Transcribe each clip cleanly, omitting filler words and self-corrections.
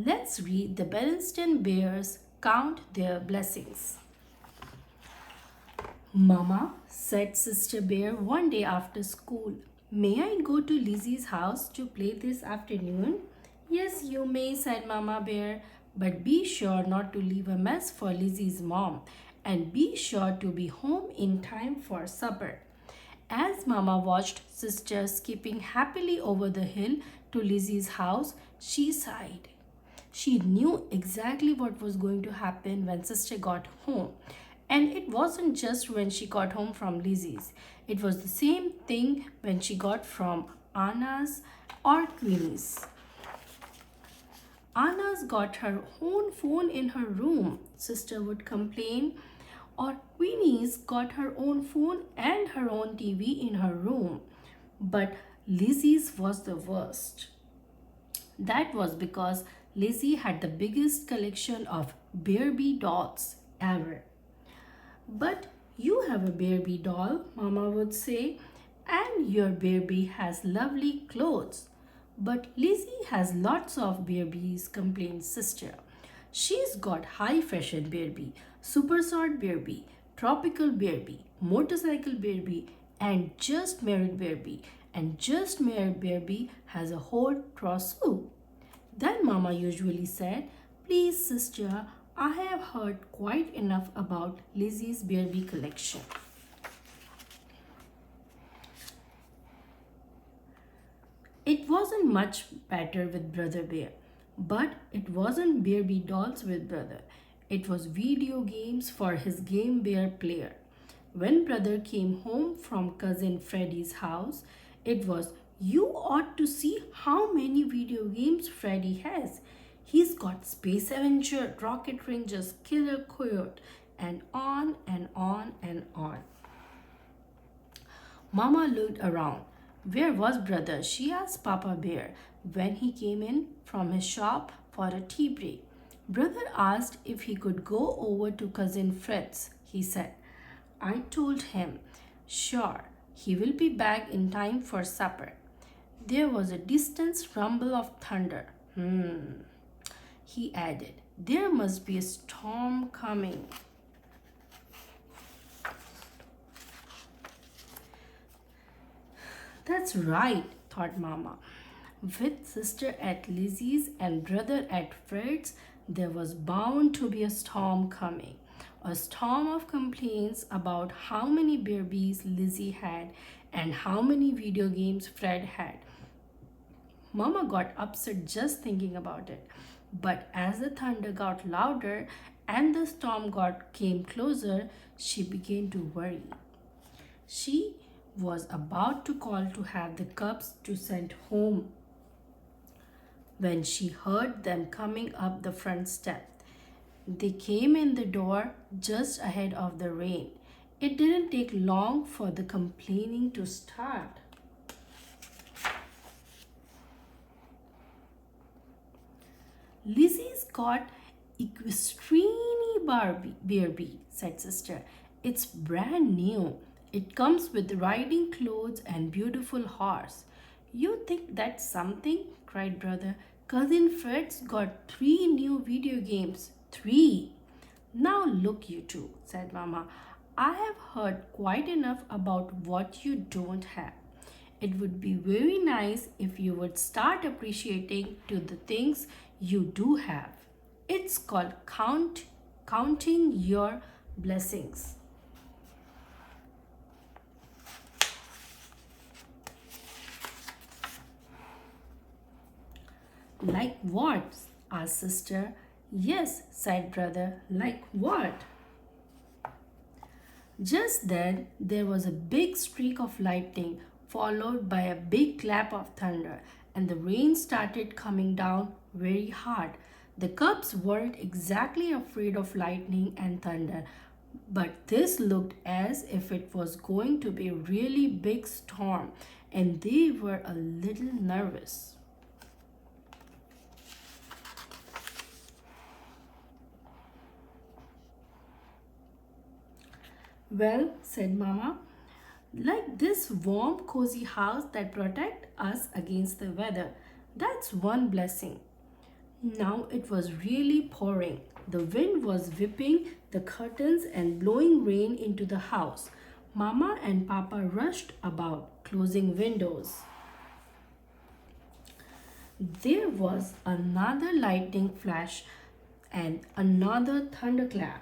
Let's read the Berenstain Bears count their blessings. Mama, said Sister Bear one day after school, may I go to Lizzie's house to play this afternoon? Yes, you may, said Mama Bear, but be sure not to leave a mess for Lizzie's mom, and be sure to be home in time for supper. As Mama watched Sister skipping happily over the hill to Lizzie's house, she sighed. She knew exactly what was going to happen when Sister got home. And it wasn't just when she got home from Lizzie's. It was the same thing when she got from Anna's or Queenie's. Anna's got her own phone in her room, Sister would complain, or Queenie's got her own phone and her own TV in her room. But Lizzie's was the worst. That was because Lizzie had the biggest collection of Barbie dolls ever. But you have a Barbie doll, Mama would say, and your Barbie has lovely clothes. But Lizzie has lots of Barbies, complained Sister. She's got high fashion Barbie, super short Barbie, tropical Barbie, motorcycle Barbie, and just married Barbie. And just married Barbie has a whole trousseau. Then Mama usually said, please, Sister, I have heard quite enough about Lizzie's Barbie collection. It wasn't much better with Brother Bear, but it wasn't Barbie dolls with Brother. It was video games for his Game Bear player. When Brother came home from Cousin Freddie's house, it was, you ought to see how many video games Freddie has. He's got Space Avenger, Rocket Rangers, Killer Coyote, and on and on and on. Mama looked around. Where was Brother? She asked Papa Bear when he came in from his shop for a tea break. Brother asked if he could go over to Cousin Fred's, he said. I told him, sure, he will be back in time for supper. There was a distant rumble of thunder. He added, there must be a storm coming. That's right, thought Mama. With Sister at Lizzie's and Brother at Fred's, there was bound to be a storm coming. A storm of complaints about how many Barbies Lizzie had and how many video games Fred had. Mama got upset just thinking about it. But as the thunder got louder and the storm came closer, she began to worry. She was about to call to have the cubs to send home when she heard them coming up the front step. They came in the door just ahead of the rain. It didn't take long for the complaining to start. Lizzie's got Equestrini Barbie, said Sister. It's brand new. It comes with riding clothes and beautiful horse. You think that's something? Cried Brother. Cousin Fred's got 3 new video games. 3. Now look, you two, said Mama. I have heard quite enough about what you don't have. It would be very nice if you would start appreciating to the things you do have. It's called counting your blessings. Like what? asked Sister. Yes, said Brother. Like what? Just then, there was a big streak of lightning, followed by a big clap of thunder, and the rain started coming down very hard. The cubs weren't exactly afraid of lightning and thunder, but this looked as if it was going to be a really big storm, and they were a little nervous. Well, said Mama, like this warm, cozy house that protect us against the weather. That's one blessing. Now it was really pouring. The wind was whipping the curtains and blowing rain into the house. Mama and Papa rushed about, closing windows. There was another lightning flash and another thunderclap.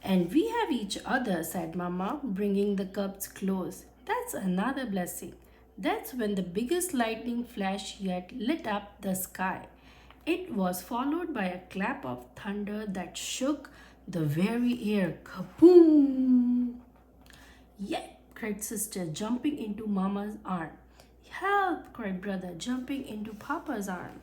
And we have each other, said Mama, bringing the cubs close. That's another blessing. That's when the biggest lightning flash yet lit up the sky. It was followed by a clap of thunder that shook the very air. Kaboom! Yep, cried sister, jumping into Mama's arm. Help, cried brother, jumping into Papa's arm.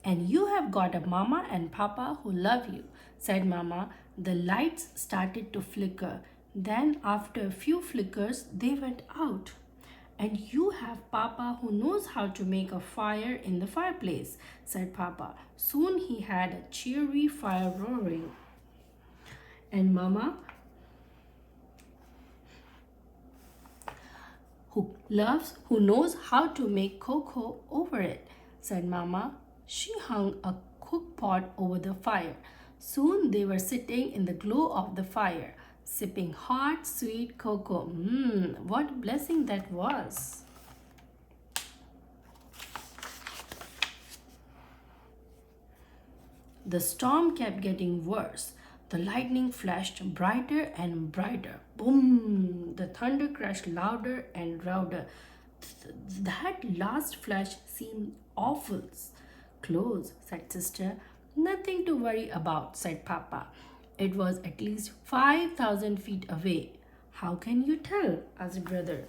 And you have got a mama and papa who love you, said Mama. The lights started to flicker. Then, after a few flickers, they went out. And you have Papa who knows how to make a fire in the fireplace, said Papa. Soon he had a cheery fire roaring. And Mama, who knows how to make cocoa over it, said Mama. She hung a cook pot over the fire. Soon they were sitting in the glow of the fire, sipping hot, sweet cocoa. What a blessing that was! The storm kept getting worse. The lightning flashed brighter and brighter. Boom! The thunder crashed louder and louder. That last flash seemed awful close, said sister. Nothing to worry about, said Papa. It was at least 5,000 feet away. How can you tell? Asked brother.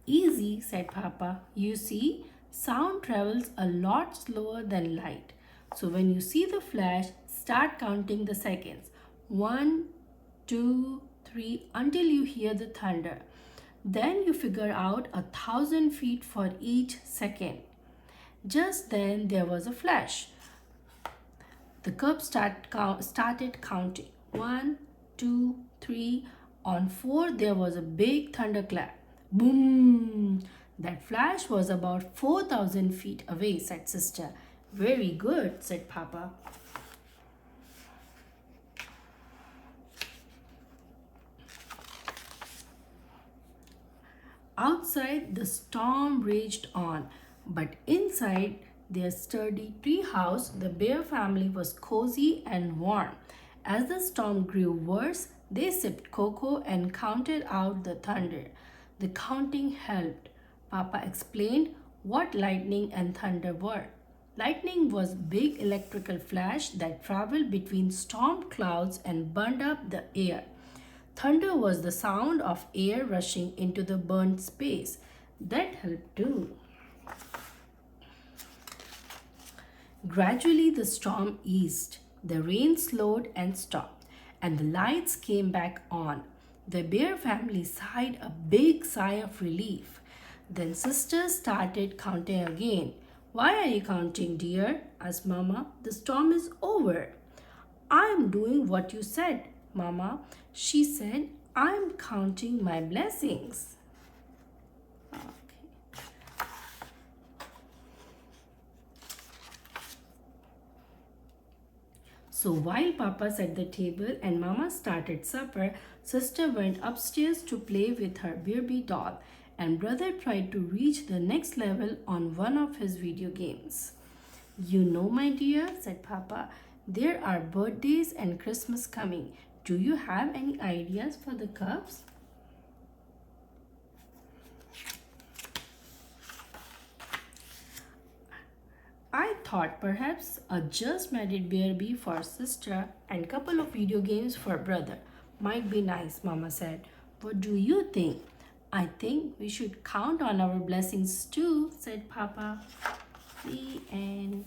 Easy, said Papa. You see, sound travels a lot slower than light. So when you see the flash, start counting the seconds. 1, 2, 3 until you hear the thunder. Then you figure out 1,000 feet for each second. Just then there was a flash. The cubs started counting. 1, 2, 3. On 4 there was a big thunderclap. Boom! That flash was about 4,000 feet away, said sister. Very good, said Papa. Outside, the storm raged on, but inside their sturdy tree house, the bear family was cozy and warm. As the storm grew worse, they sipped cocoa and counted out the thunder. The counting helped. Papa explained what lightning and thunder were. Lightning was big electrical flash that traveled between storm clouds and burned up the air. Thunder was the sound of air rushing into the burnt space. That helped too. Gradually, the storm eased. The rain slowed and stopped, and the lights came back on. The bear family sighed a big sigh of relief. Then sister started counting again. Why are you counting, dear? Asked Mama. The storm is over. I am doing what you said, Mama. She said, I'm counting my blessings. Okay. So while Papa set the table and Mama started supper, sister went upstairs to play with her Barbie doll, and brother tried to reach the next level on one of his video games. You know, my dear, said Papa, there are birthdays and Christmas coming. Do you have any ideas for the cubs? I thought perhaps a just married Barbie for sister and couple of video games for brother might be nice, Mama said. What do you think? I think we should count on our blessings too, said Papa. The end.